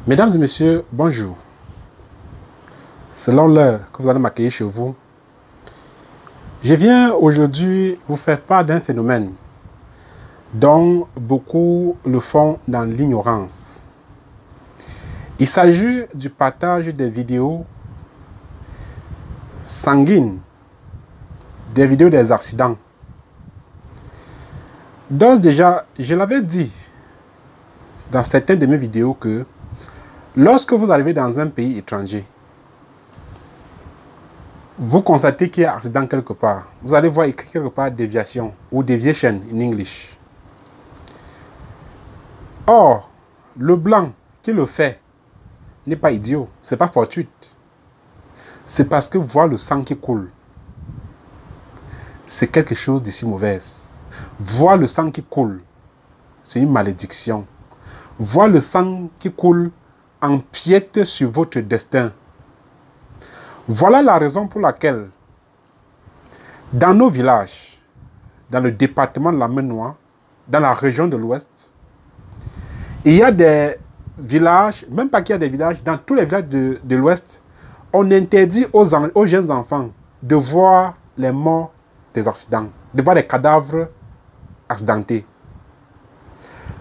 Mesdames et messieurs, bonjour. Selon l'heure que vous allez m'accueillir chez vous, je viens aujourd'hui vous faire part d'un phénomène dont beaucoup le font dans l'ignorance. Il s'agit du partage des vidéos sanguines, des vidéos des accidents. D'ores déjà, je l'avais dit dans certaines de mes vidéos que lorsque vous arrivez dans un pays étranger, vous constatez qu'il y a un accident quelque part. Vous allez voir écrit quelque part déviation ou deviation en English. Or, le blanc qui le fait n'est pas idiot, ce n'est pas fortuit. C'est parce que voir le sang qui coule, c'est quelque chose de si mauvais. Voir le sang qui coule, c'est une malédiction. Voir le sang qui coule empiète sur votre destin. Voilà la raison pour laquelle, dans nos villages, dans le département de la Maine-Noire, dans la région de l'Ouest, il y a des villages, même pas qu'il y a des villages, dans tous les villages de l'Ouest, on interdit aux jeunes enfants de voir les morts des accidents, de voir les cadavres accidentés.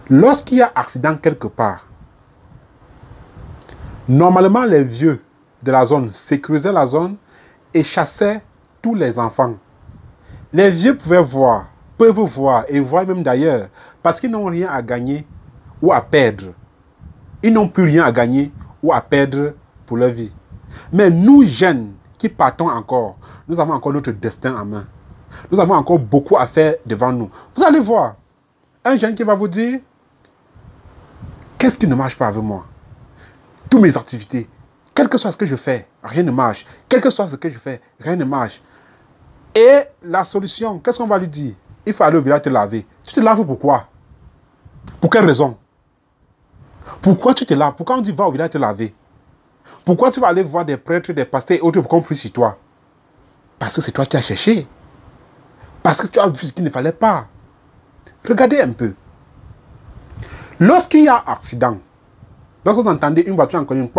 Lorsqu'il y a accident quelque part, normalement, les vieux de la zone sécurisaient la zone et chassaient tous les enfants. Les vieux peuvent voir et voir même d'ailleurs, parce qu'ils n'ont rien à gagner ou à perdre. Ils n'ont plus rien à gagner ou à perdre pour leur vie. Mais nous, jeunes, qui partons encore, nous avons encore notre destin en main. Nous avons encore beaucoup à faire devant nous. Vous allez voir, un jeune qui va vous dire, qu'est-ce qui ne marche pas avec moi? Toutes mes activités, quel que soit ce que je fais, rien ne marche. Quel que soit ce que je fais, rien ne marche. Et la solution, qu'est-ce qu'on va lui dire? Il faut aller au village te laver. Tu te laves pourquoi? Pour quelle raison? Pourquoi tu te laves? Pourquoi on dit va au village te laver? Pourquoi tu vas aller voir des prêtres, des pasteurs et autres pour qu'on prie sur toi? Parce que c'est toi qui as cherché. Parce que tu as vu ce qu'il ne fallait pas. Regardez un peu. Lorsqu'il y a un accident, lorsque vous entendez une voiture en collision,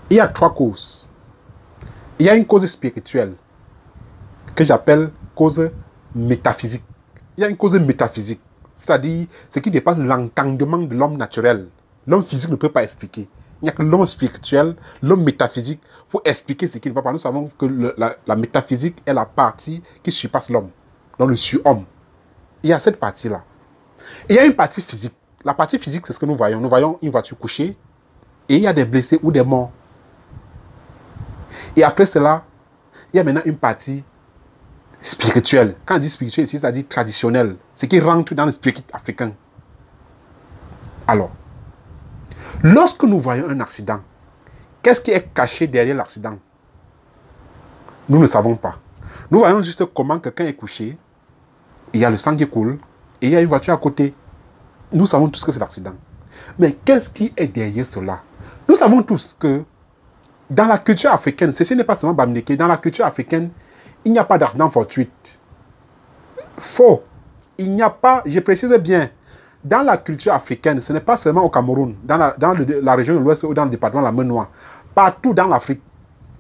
il y a trois causes. Il y a une cause spirituelle que j'appelle cause métaphysique. Il y a une cause métaphysique, c'est-à-dire ce qui dépasse l'entendement de l'homme naturel. L'homme physique ne peut pas expliquer. Il n'y a que l'homme spirituel, l'homme métaphysique, pour expliquer ce qui ne va pas. Nous savons que la métaphysique est la partie qui surpasse l'homme, dans le surhomme. Il y a cette partie-là. Et il y a une partie physique. La partie physique, c'est ce que nous voyons. Nous voyons une voiture couchée et il y a des blessés ou des morts. Et après cela, il y a maintenant une partie spirituelle. Quand on dit spirituelle, c'est-à-dire traditionnelle. Ce qui rentre dans le spirit africain. Alors, lorsque nous voyons un accident, qu'est-ce qui est caché derrière l'accident? Nous ne savons pas. Nous voyons juste comment quelqu'un est couché, il y a le sang qui coule, et il y a une voiture à côté. Nous savons tous que c'est l'accident. Mais qu'est-ce qui est derrière cela? Nous savons tous que dans la culture africaine, ceci n'est pas seulement Bamileke, dans la culture africaine, il n'y a pas d'accident fortuit. Faux. Il n'y a pas, je précise bien, dans la culture africaine, ce n'est pas seulement au Cameroun, dans la région de l'Ouest ou dans le département de la Maine-Noire, partout dans l'Afrique,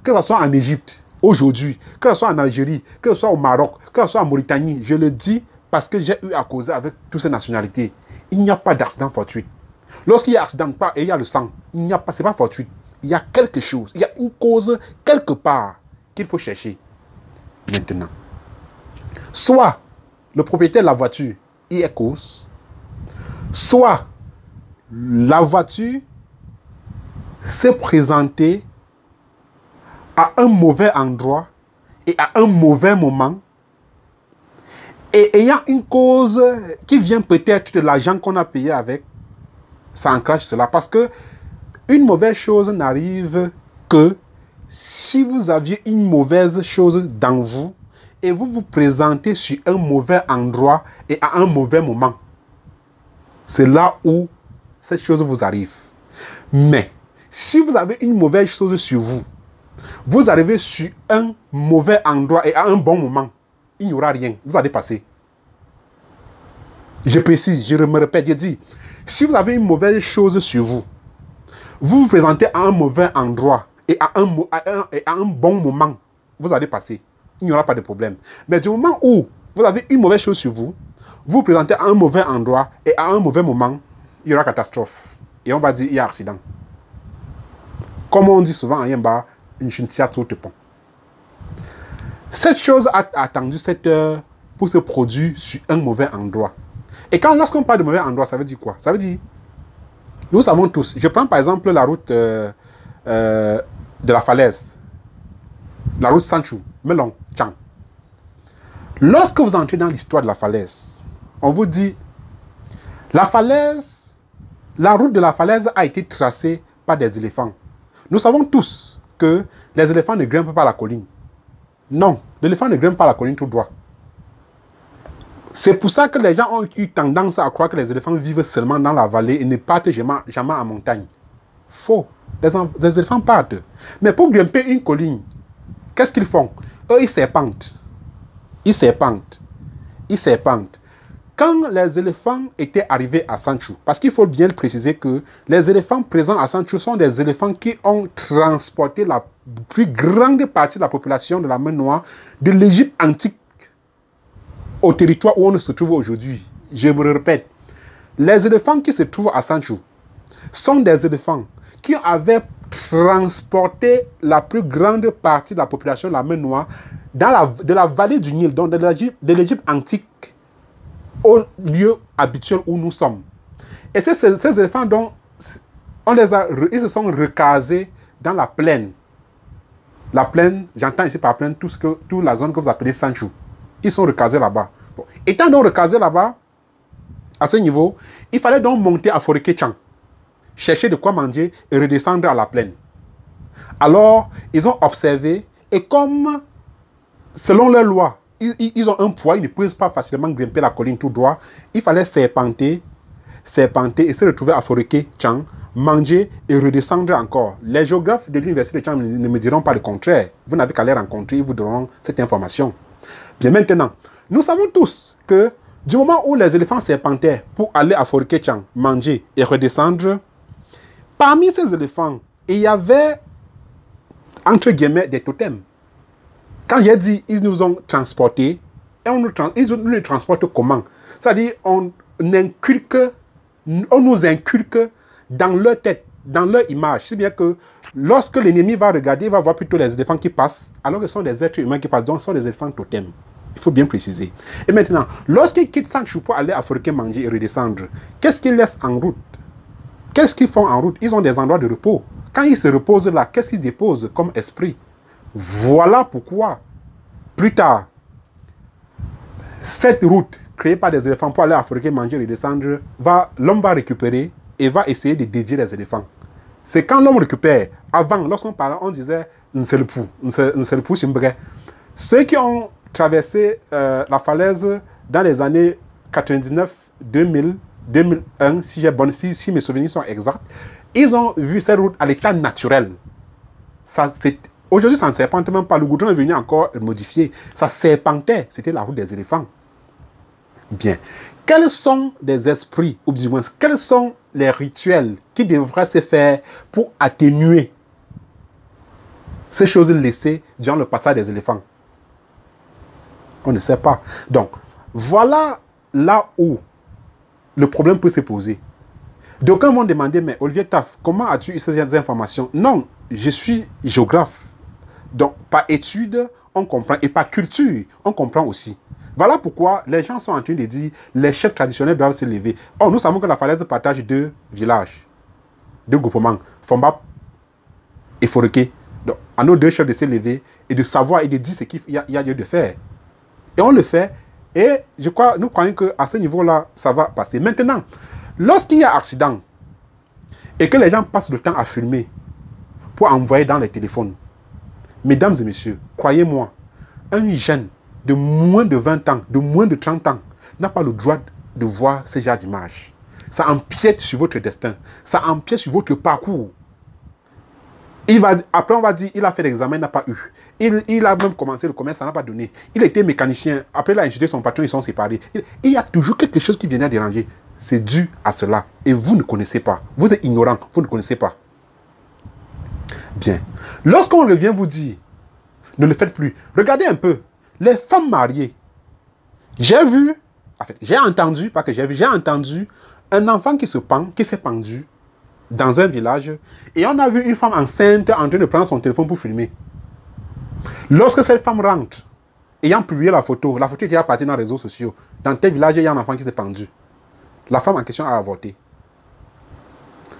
que ce soit en Égypte, aujourd'hui, que ce soit en Algérie, que ce soit au Maroc, que ce soit en Mauritanie, je le dis parce que j'ai eu à causer avec toutes ces nationalités. Il n'y a pas d'accident fortuit. Lorsqu'il y a accident et il y a le sang, il n'y a pas, c'est pas fortuit. Il y a quelque chose, il y a une cause quelque part qu'il faut chercher. Maintenant, soit le propriétaire de la voiture y est cause, soit la voiture s'est présentée à un mauvais endroit et à un mauvais moment, et ayant une cause qui vient peut-être de l'argent qu'on a payé avec, ça enclenche cela. Parce que une mauvaise chose n'arrive que si vous aviez une mauvaise chose dans vous et vous vous présentez sur un mauvais endroit et à un mauvais moment, c'est là où cette chose vous arrive. Mais si vous avez une mauvaise chose sur vous, vous arrivez sur un mauvais endroit et à un bon moment, il n'y aura rien. Vous allez passer. Je précise, je me répète, je dis, si vous avez une mauvaise chose sur vous, vous vous présentez à un mauvais endroit et à un bon moment, vous allez passer. Il n'y aura pas de problème. Mais du moment où vous avez une mauvaise chose sur vous, vous vous présentez à un mauvais endroit et à un mauvais moment, il y aura catastrophe. Et on va dire, il y a accident. Comme on dit souvent en Yemba, une chintia sur le pont. Cette chose a attendu cette heure pour se produire sur un mauvais endroit. Et lorsqu'on parle de mauvais endroit, ça veut dire quoi? Ça veut dire, nous savons tous, je prends par exemple la route de la falaise, la route Sanchou, Melon, Chang. Lorsque vous entrez dans l'histoire de la falaise, on vous dit, la route de la falaise a été tracée par des éléphants. Nous savons tous que les éléphants ne grimpent pas la colline. Non, l'éléphant ne grimpe pas la colline tout droit. C'est pour ça que les gens ont eu tendance à croire que les éléphants vivent seulement dans la vallée et ne partent jamais en montagne. Faux. Les éléphants partent. Mais pour grimper une colline, qu'est-ce qu'ils font? Eux, ils serpentent. Ils serpentent. Ils serpentent. Quand les éléphants étaient arrivés à Sanchou, parce qu'il faut bien le préciser que les éléphants présents à Sanchou sont des éléphants qui ont transporté la plus grande partie de la population de la mer Noire de l'Égypte antique au territoire où on se trouve aujourd'hui. Je me le répète, les éléphants qui se trouvent à Sanchou sont des éléphants qui avaient transporté la plus grande partie de la population de la mer Noire de la vallée du Nil, donc de l'Égypte antique, au lieu habituel où nous sommes. Et ces éléphants, donc, ils se sont recasés dans la plaine. La plaine, j'entends ici par plaine toute la zone que vous appelez Sanchou. Ils sont recasés là-bas. Bon. Étant donc recasés là-bas, à ce niveau, il fallait donc monter à Foreké-Chang, chercher de quoi manger et redescendre à la plaine. Alors, ils ont observé, et comme, selon leur loi, ils ont un poids, ils ne peuvent pas facilement grimper la colline tout droit, il fallait serpenter et se retrouver à Foreké-Chang, manger et redescendre encore. Les géographes de l'université de Chang ne me diront pas le contraire. Vous n'avez qu'à les rencontrer, ils vous donneront cette information. Bien maintenant, nous savons tous que du moment où les éléphants serpentaient pour aller à Foreké-Chang, manger et redescendre, parmi ces éléphants, il y avait, entre guillemets, des totems. Quand j'ai dit ils nous ont transportés, ils nous transportent comment? C'est-à-dire, on nous inculque dans leur tête, dans leur image. C'est bien que lorsque l'ennemi va regarder, il va voir plutôt les éléphants qui passent, alors que ce sont des êtres humains qui passent, donc ce sont des éléphants totems. Il faut bien préciser. Et maintenant, lorsqu'ils quittent Sanchou pour aller à Foreké manger et redescendre, qu'est-ce qu'ils laissent en route? Qu'est-ce qu'ils font en route? Ils ont des endroits de repos. Quand ils se reposent là, qu'est-ce qu'ils déposent comme esprit? Voilà pourquoi, plus tard, cette route créée par des éléphants pour aller à Foreké manger et redescendre, l'homme va récupérer et va essayer de dévier les éléphants. C'est quand l'homme récupère. Avant, lorsqu'on parlait, on disait Nselpou, Chimbre. Ceux qui ont traversé la falaise dans les années 99, 2000, 2001, si mes souvenirs sont exacts, ils ont vu cette route à l'état naturel. Aujourd'hui, ça ne serpente même pas. Le goudron est venu encore modifier. Ça serpentait. C'était la route des éléphants. Bien. Quels sont des esprits, ou du moins, quels sont les rituels qui devraient se faire pour atténuer ces choses laissées durant le passage des éléphants? On ne sait pas. Donc, voilà là où le problème peut se poser. D'aucuns vont demander, mais Olivier Taf, comment as-tu eu ces informations? Non, je suis géographe. Donc, par étude, on comprend, et par culture, on comprend aussi. Voilà pourquoi les gens sont en train de dire les chefs traditionnels doivent se lever. Or, nous savons que la falaise partage deux villages, deux groupements, Fomba et Foreké. Donc, à nos deux chefs de se lever et de savoir et de dire ce qu'il y a lieu de faire. Et on le fait. Et nous croyons qu'à ce niveau-là, ça va passer. Maintenant, lorsqu'il y a accident et que les gens passent le temps à filmer pour envoyer dans les téléphones, Mesdames et messieurs, croyez-moi, un jeune de moins de 20 ans, de moins de 30 ans, n'a pas le droit de voir ce genre d'image. Ça empiète sur votre destin. Ça empiète sur votre parcours. Après, on va dire, il a fait l'examen, il n'a pas eu. Il a même commencé le commerce, ça n'a pas donné. Il était mécanicien. Après, il a insulté son patron, ils sont séparés. Il y a toujours quelque chose qui vient à déranger. C'est dû à cela. Et vous ne connaissez pas. Vous êtes ignorant. Vous ne connaissez pas. Bien. Lorsqu'on revient vous dire, ne le faites plus. Regardez un peu. Les femmes mariées. J'ai vu, en fait, j'ai entendu, pas que j'ai vu, j'ai entendu un enfant qui s'est pendu dans un village, et on a vu une femme enceinte en train de prendre son téléphone pour filmer. Lorsque cette femme rentre, ayant publié la photo était partie dans les réseaux sociaux, dans tel village, il y a un enfant qui s'est pendu. La femme en question a avorté.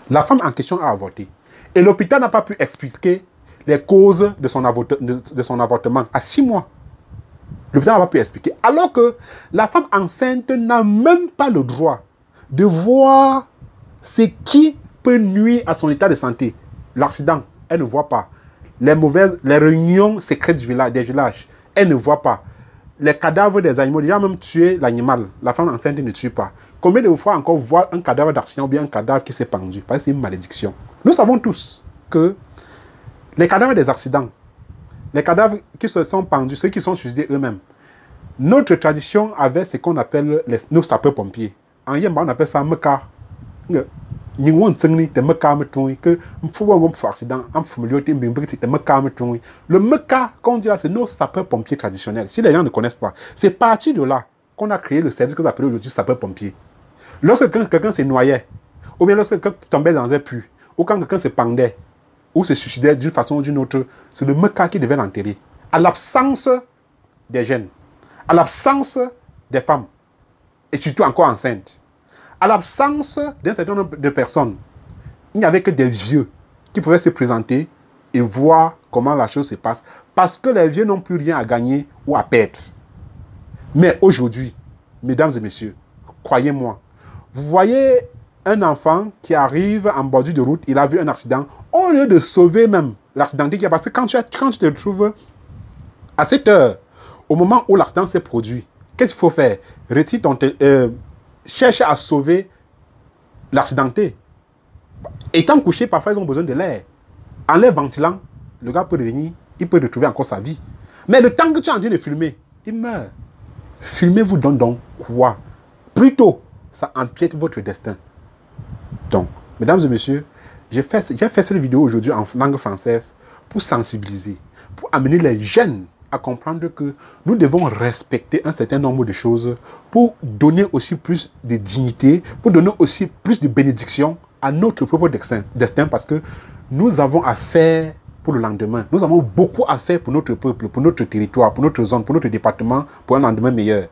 La femme en question a avorté. Et l'hôpital n'a pas pu expliquer les causes de son avortement à 6 mois. L'hôpital n'a pas pu expliquer. Alors que la femme enceinte n'a même pas le droit de voir ce qui peut nuire à son état de santé. L'accident, elle ne voit pas. Les réunions secrètes des villages, elle ne voit pas. Les cadavres des animaux, déjà même tuer l'animal, la femme enceinte ne tue pas. Combien de fois encore voir un cadavre d'accident ou bien un cadavre qui s'est pendu? Parce que c'est une malédiction. Nous savons tous que les cadavres des accidents, les cadavres qui se sont pendus, ceux qui sont suicidés eux-mêmes, notre tradition avait ce qu'on appelle nos sapeurs-pompiers. En Yemba, on appelle ça meka. Le meka, quand on dit là, c'est nos sapeurs-pompiers traditionnels. Si les gens ne connaissent pas, c'est parti de là qu'on a créé le service que vous appelez aujourd'hui sapeurs-pompiers. Lorsque quelqu'un s'est noyé, ou bien lorsque quelqu'un tombait dans un puits, ou quand quelqu'un se pendait, ou se suicidait d'une façon ou d'une autre, c'est le meka qui devait l'enterrer. À l'absence des jeunes, à l'absence des femmes, et surtout encore enceintes, à l'absence d'un certain nombre de personnes, il n'y avait que des vieux qui pouvaient se présenter et voir comment la chose se passe, parce que les vieux n'ont plus rien à gagner ou à perdre. Mais aujourd'hui, mesdames et messieurs, croyez-moi, vous voyez un enfant qui arrive en bordure de route, il a vu un accident, au lieu de sauver même l'accidenté qui a passé, quand tu te retrouves à cette heure, au moment où l'accident s'est produit, qu'est-ce qu'il faut faire? Retire ton cherche à sauver l'accidenté. Étant couché, parfois ils ont besoin de l'air. En les ventilant, le gars peut revenir, il peut retrouver encore sa vie. Mais le temps que tu es en train de filmer, il meurt. Filmer vous donne donc quoi? Plutôt, ça empiète votre destin. Donc, mesdames et messieurs, j'ai fait cette vidéo aujourd'hui en langue française pour sensibiliser, pour amener les jeunes à comprendre que nous devons respecter un certain nombre de choses pour donner aussi plus de dignité, pour donner aussi plus de bénédiction à notre propre destin, parce que nous avons à faire pour le lendemain. Nous avons beaucoup à faire pour notre peuple, pour notre territoire, pour notre zone, pour notre département, pour un lendemain meilleur,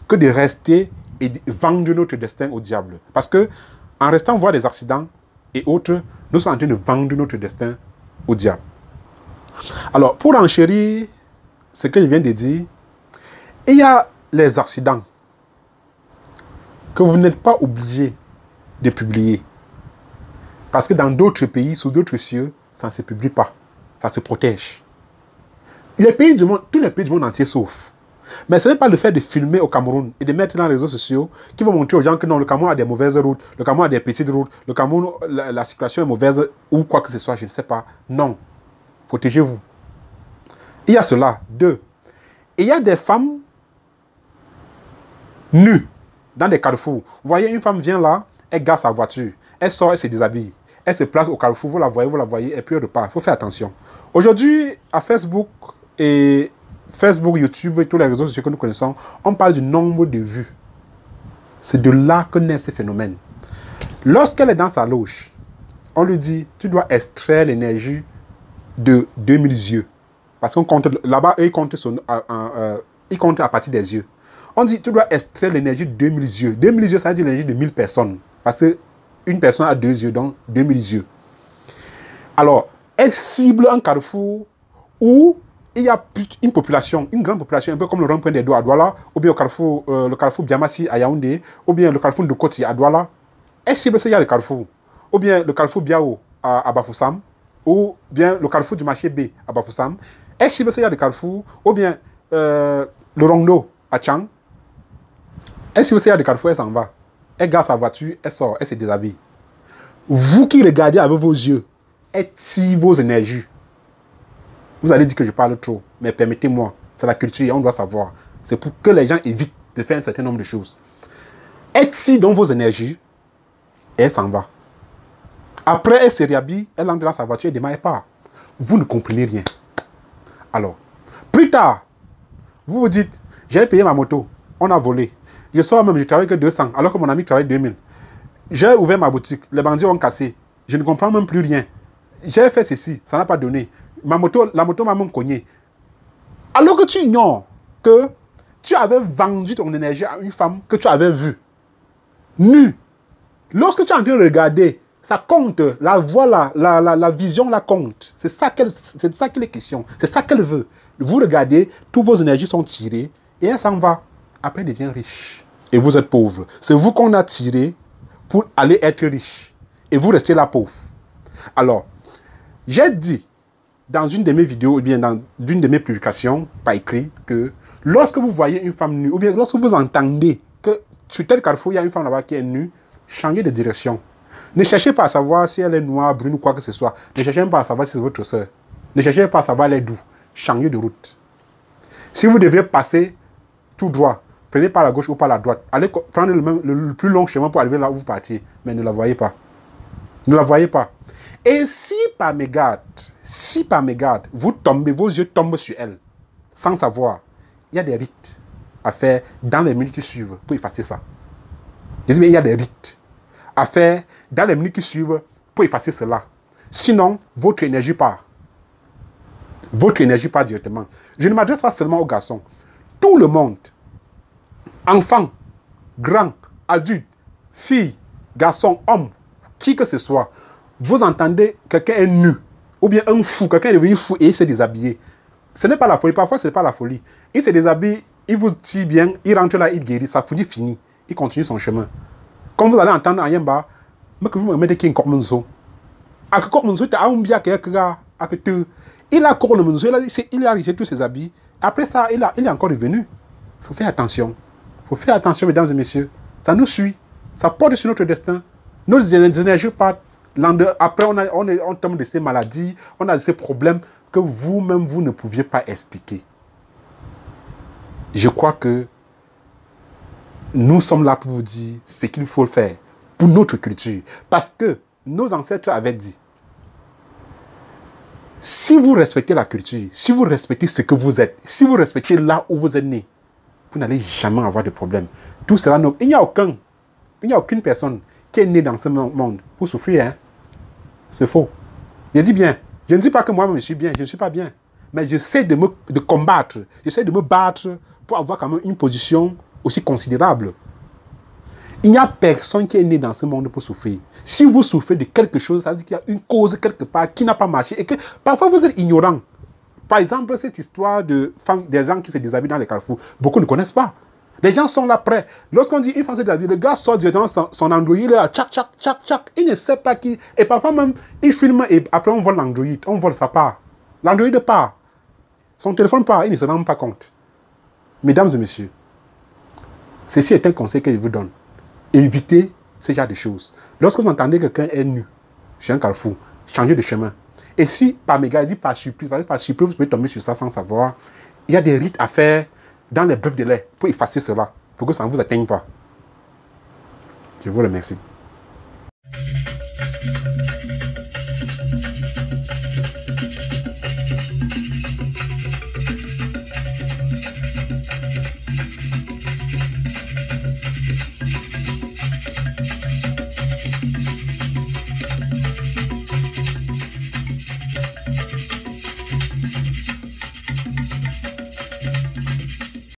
que de rester et de vendre notre destin au diable. Parce que en restant voir des accidents et autres, nous sommes en train de vendre notre destin au diable. Alors, pour enchérir ce que je viens de dire, il y a les accidents que vous n'êtes pas obligé de publier. Parce que dans d'autres pays, sous d'autres cieux, ça ne se publie pas. Ça se protège. Les pays du monde, tous les pays du monde entier sauf. Mais ce n'est pas le fait de filmer au Cameroun et de mettre dans les réseaux sociaux qui vont montrer aux gens que non, le Cameroun a des mauvaises routes, le Cameroun a des petites routes, le Cameroun, la circulation est mauvaise ou quoi que ce soit, je ne sais pas. Non. Protégez-vous. Il y a cela. 2. Il y a des femmes nues dans des carrefours. Vous voyez, une femme vient là, elle gare sa voiture, elle sort, elle se déshabille. Elle se place au carrefour, vous la voyez, et puis elle repart. Il faut faire attention. Aujourd'hui, à Facebook, YouTube et tous les réseaux sociaux que nous connaissons, on parle du nombre de vues. C'est de là que naît ce phénomène. Lorsqu'elle est dans sa loge, on lui dit, tu dois extraire l'énergie de 2000 yeux. Parce qu'on compte, là-bas, ils comptent à partir des yeux. On dit, tu dois extraire l'énergie de 2000 yeux. 2000 yeux, ça veut dire l'énergie de 1000 personnes. Parce que une personne a 2 yeux, donc 2000 yeux. Alors, elle cible un carrefour où il y a une population, une grande population, un peu comme le rond-point des Douala à Douala, ou bien le carrefour Biamassi à Yaoundé, ou bien le carrefour de Koti à Douala. Elle cible ce le carrefour. Ou bien le carrefour Biao à Bafoussam, ou bien le carrefour du marché B à Bafoussam. Est-ce qu'il y a de Carrefour, ou bien le Rongdo à Chang, est-ce qu'il y a de Carrefour, elle s'en va. Elle garde sa voiture, elle sort, elle se déshabille. Vous qui regardez avec vos yeux, elle tire vos énergies. Vous allez dire que je parle trop, mais permettez-moi, c'est la culture, on doit savoir. C'est pour que les gens évitent de faire un certain nombre de choses. Elle tire dans vos énergies, et elle s'en va. Après, elle se réhabille, elle entre dans sa voiture et démarre pas. Vous ne comprenez rien. Alors, plus tard, vous vous dites, j'ai payé ma moto, on a volé. Je sors même, je travaille que 200, alors que mon ami travaille 2000. J'ai ouvert ma boutique, les bandits ont cassé. Je ne comprends même plus rien. J'ai fait ceci, ça n'a pas donné. La moto m'a même cogné. Alors que tu ignores que tu avais vendu ton énergie à une femme que tu avais vue, nue. Lorsque tu es en train de regarder, ça compte. La voix, la vision, la compte. C'est ça qu'elle est question. C'est ça qu'elle veut. Vous regardez, toutes vos énergies sont tirées et elle s'en va. Après, elle devient riche. Et vous êtes pauvre. C'est vous qu'on a tiré pour aller être riche. Et vous restez là pauvre. Alors, j'ai dit dans une de mes vidéos, ou bien dans une de mes publications, par écrit, que lorsque vous voyez une femme nue, ou bien lorsque vous entendez que sur tel carrefour, il y a une femme là-bas qui est nue, changez de direction. Ne cherchez pas à savoir si elle est noire, brune ou quoi que ce soit. Ne cherchez même pas à savoir si c'est votre soeur. Ne cherchez pas à savoir elle est d'où. Changez de route. Si vous devez passer tout droit, prenez par la gauche ou par la droite. Allez prendre le plus long chemin pour arriver là où vous partiez. Mais ne la voyez pas. Ne la voyez pas. Et si par mégarde, vous tombez, vos yeux tombent sur elle, sans savoir, il y a des rites à faire dans les minutes qui suivent pour effacer ça. Je dis, mais il y a des rites à faire dans les minutes qui suivent pour effacer cela. Sinon, votre énergie part. Votre énergie part directement. Je ne m'adresse pas seulement aux garçons. Tout le monde, enfants, grands, adultes, filles, garçons, hommes, qui que ce soit, vous entendez quelqu'un est nu, ou bien un fou, quelqu'un est devenu fou et il s'est déshabillé. Ce n'est pas la folie, parfois ce n'est pas la folie. Il se déshabille, il vous tire bien, il rentre là, il guérit, ça finit fini. Il continue son chemin. Comme vous allez entendre à Yamba, mais que vous me mettez qui est encore monzo. À que encore monzo, tu as un bien qui est là, à que tu. Il a encore le monzo, il a risé tous ses habits. Après ça, il est encore revenu. Il faut faire attention. Il faut faire attention, mesdames et messieurs. Ça nous suit. Ça porte sur notre destin. Nos énergies partent. Après, on tombe de ces maladies, on a de ces problèmes que vous-même, vous ne pouviez pas expliquer. Je crois que nous sommes là pour vous dire ce qu'il faut faire pour notre culture. Parce que nos ancêtres avaient dit, si vous respectez la culture, si vous respectez ce que vous êtes, si vous respectez là où vous êtes né, vous n'allez jamais avoir de problème. Tout cela, il n'y a aucune personne qui est née dans ce monde pour souffrir. Hein? C'est faux. Je dis bien. Je ne dis pas que moi-même je suis bien. Je ne suis pas bien. Mais j'essaie de combattre. J'essaie de me battre pour avoir quand même une position aussi considérable. Il n'y a personne qui est né dans ce monde pour souffrir. Si vous souffrez de quelque chose, ça veut dire qu'il y a une cause quelque part qui n'a pas marché et que parfois vous êtes ignorant. Par exemple, cette histoire des gens qui se déshabillent dans les carrefours, beaucoup ne connaissent pas. Les gens sont là près. Lorsqu'on dit une femme se déshabille, le gars sort directement son Android, il est là, tchac, tchac, tchac, tchac. Il ne sait pas qui. Et parfois même, il filme et après on vole l'Android. On vole sa part. L'Android part. Son téléphone part, il ne se rend même pas compte. Mesdames et messieurs, ceci est un conseil que je vous donne. Évitez ce genre de choses. Lorsque vous entendez que quelqu'un est nu sur un carrefour, changez de chemin. Et si par mégarde, par surprise, vous pouvez tomber sur ça sans savoir, il y a des rites à faire dans les brefs délais pour effacer cela, pour que ça ne vous atteigne pas. Je vous remercie.